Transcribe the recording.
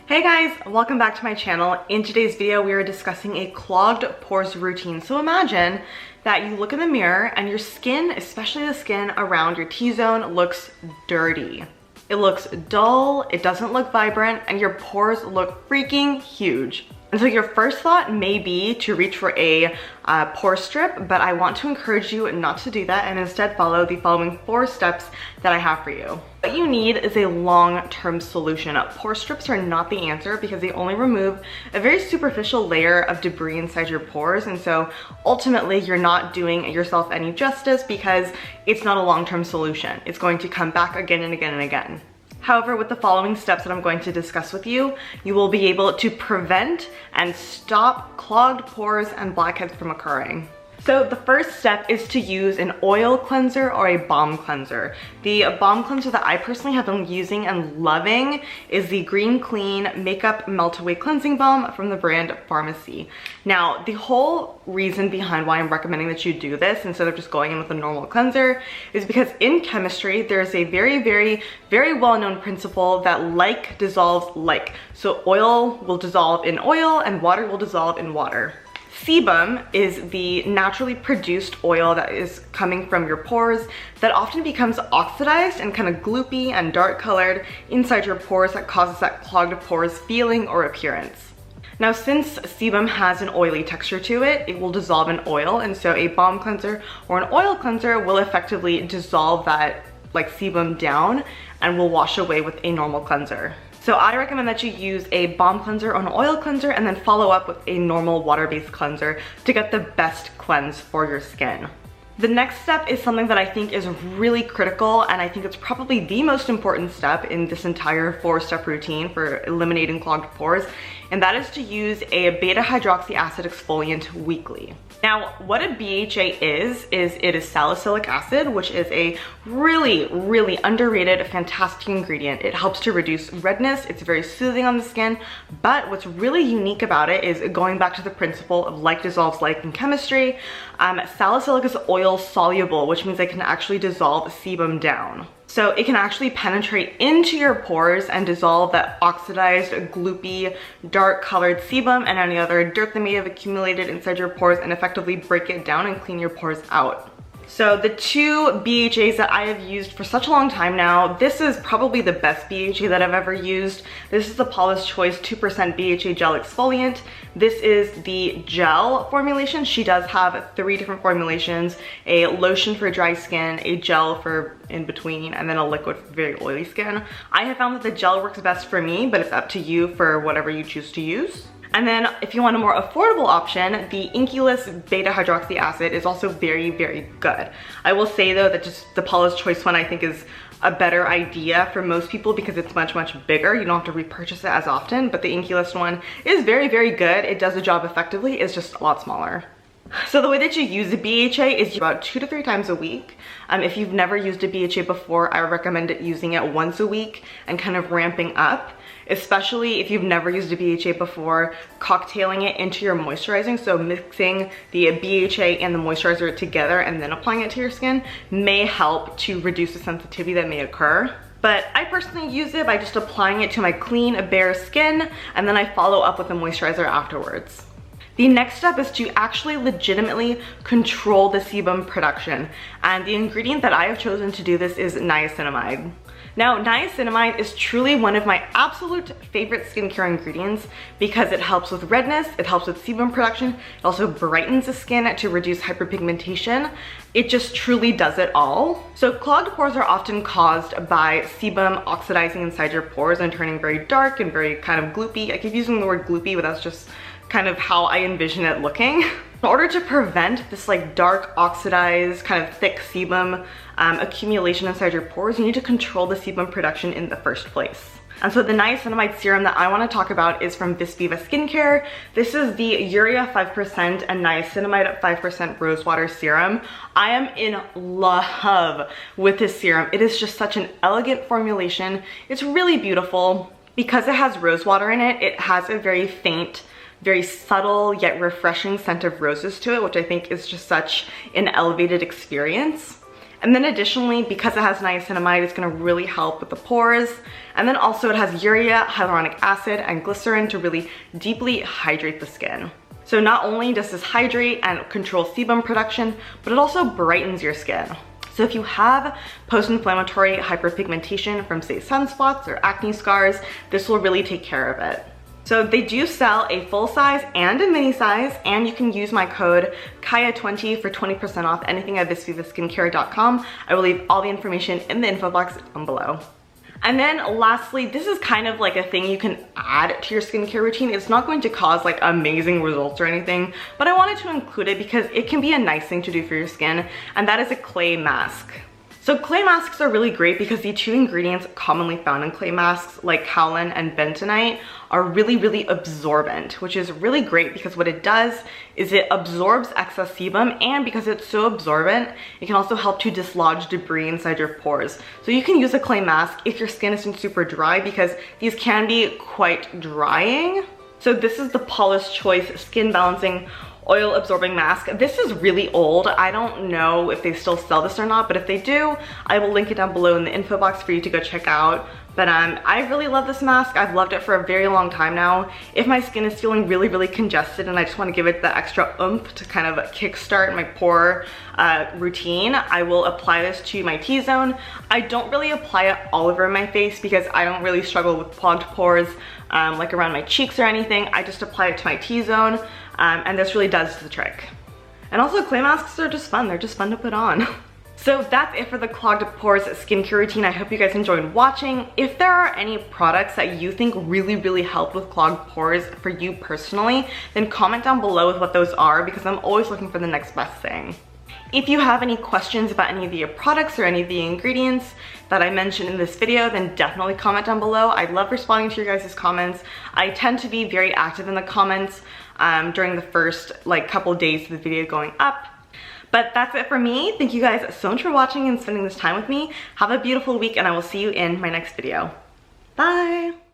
Hey guys, welcome back to my channel. In today's video, we are discussing a clogged pores routine. So imagine that you look in the mirror and your skin, especially the skin around your T-zone, looks dirty. It looks dull, it doesn't look vibrant, and your pores look freaking huge. And so your first thought may be to reach for a pore strip, but I want to encourage you not to do that and instead follow the following 4 steps that I have for you. What you need is a long-term solution. Pore strips are not the answer because they only remove a very superficial layer of debris inside your pores, and so ultimately you're not doing yourself any justice because it's not a long-term solution. It's going to come back again and again and again. However, with the following steps that I'm going to discuss with you, you will be able to prevent and stop clogged pores and blackheads from occurring. So the first step is to use an oil cleanser or a balm cleanser. The balm cleanser that I personally have been using and loving is the Green Clean Makeup Melt Away Cleansing Balm from the brand Pharmacy. Now, the whole reason behind why I'm recommending that you do this instead of just going in with a normal cleanser is because in chemistry, there's a very well-known principle that like dissolves like. So oil will dissolve in oil and water will dissolve in water. Sebum is the naturally produced oil that is coming from your pores that often becomes oxidized and kind of gloopy and dark colored inside your pores that causes that clogged pores feeling or appearance. Now, since sebum has an oily texture to it, it will dissolve in oil, and so a balm cleanser or an oil cleanser will effectively dissolve that like sebum down and will wash away with a normal cleanser. So I recommend that you use a balm cleanser or an oil cleanser and then follow up with a normal water-based cleanser to get the best cleanse for your skin. The next step is something that I think is really critical, and I think it's probably the most important step in this entire 4-step routine for eliminating clogged pores, and that is to use a beta-hydroxy acid exfoliant weekly. Now, what a BHA is it is salicylic acid, which is a really underrated, fantastic ingredient. It helps to reduce redness, it's very soothing on the skin, but what's really unique about it is going back to the principle of like dissolves like in chemistry, salicylic is oil soluble, which means it can actually dissolve sebum down. So it can actually penetrate into your pores and dissolve that oxidized, gloopy, dark colored sebum and any other dirt that may have accumulated inside your pores and effectively break it down and clean your pores out. So the 2 BHAs that I have used for such a long time now, this is probably the best BHA that I've ever used. This is the Paula's Choice 2% BHA Gel Exfoliant. This is the gel formulation. She does have 3 different formulations, a lotion for dry skin, a gel for in between, and then a liquid for very oily skin. I have found that the gel works best for me, but it's up to you for whatever you choose to use. And then if you want a more affordable option, the Inculus beta-hydroxy acid is also very good. I will say though that just the Paula's Choice one I think is a better idea for most people because it's much bigger. You don't have to repurchase it as often, but the Inculus one is very good. It does the job effectively, it's just a lot smaller. So the way that you use the BHA is about 2 to 3 times a week. If you've never used a BHA before, I recommend using it once a week and kind of ramping up, especially if you've never used a BHA before, cocktailing it into your moisturizing. So mixing the BHA and the moisturizer together and then applying it to your skin may help to reduce the sensitivity that may occur. But I personally use it by just applying it to my clean, bare skin, and then I follow up with a moisturizer afterwards. The next step is to actually legitimately control the sebum production. And the ingredient that I have chosen to do this is niacinamide. Now, niacinamide is truly one of my absolute favorite skincare ingredients because it helps with redness, it helps with sebum production, it also brightens the skin to reduce hyperpigmentation. It just truly does it all. So clogged pores are often caused by sebum oxidizing inside your pores and turning very dark and very kind of gloopy. I keep using the word gloopy, but that's just kind of how I envision it looking. In order to prevent this like dark, oxidized, kind of thick sebum accumulation inside your pores, you need to control the sebum production in the first place. And so the niacinamide serum that I want to talk about is from Visviva Skincare. This is the Urea 5% and Niacinamide 5% Rosewater Serum. I am in love with this serum. It is just such an elegant formulation. It's really beautiful. Because it has rosewater in it, it has a very faint, very subtle yet refreshing scent of roses to it, which I think is just such an elevated experience. And then additionally, because it has niacinamide, it's gonna really help with the pores. And then also it has urea, hyaluronic acid, and glycerin to really deeply hydrate the skin. So not only does this hydrate and control sebum production, but it also brightens your skin. So if you have post-inflammatory hyperpigmentation from, say, sunspots or acne scars, this will really take care of it. So they do sell a full size and a mini size, and you can use my code KAYA20 for 20% off anything at visvivaskincare.com. I will leave all the information in the info box down below. And then lastly, this is kind of like a thing you can add to your skincare routine. It's not going to cause like amazing results or anything, but I wanted to include it because it can be a nice thing to do for your skin, and that is a clay mask. So clay masks are really great because the two ingredients commonly found in clay masks, like kaolin and bentonite, are really absorbent, which is really great because what it does is it absorbs excess sebum, and because it's so absorbent, it can also help to dislodge debris inside your pores. So you can use a clay mask if your skin isn't super dry, because these can be quite drying. So this is the Paula's Choice Skin Balancing Oil Absorbing Mask. This is really old. I don't know if they still sell this or not, but if they do, I will link it down below in the info box for you to go check out. But I really love this mask. I've loved it for a very long time now. If my skin is feeling really congested and I just want to give it the extra oomph to kind of kickstart my pore routine, I will apply this to my T-zone. I don't really apply it all over my face because I don't really struggle with clogged pores like around my cheeks or anything. I just apply it to my T-zone, and this really does the trick. And also, clay masks are just fun. They're just fun to put on. So that's it for the Clogged Pores skincare routine. I hope you guys enjoyed watching. If there are any products that you think really help with clogged pores for you personally, then comment down below with what those are, because I'm always looking for the next best thing. If you have any questions about any of the products or any of the ingredients that I mentioned in this video, then definitely comment down below. I love responding to your guys' comments. I tend to be very active in the comments during the first couple days of the video going up. But that's it for me. Thank you guys so much for watching and spending this time with me. Have a beautiful week, and I will see you in my next video. Bye!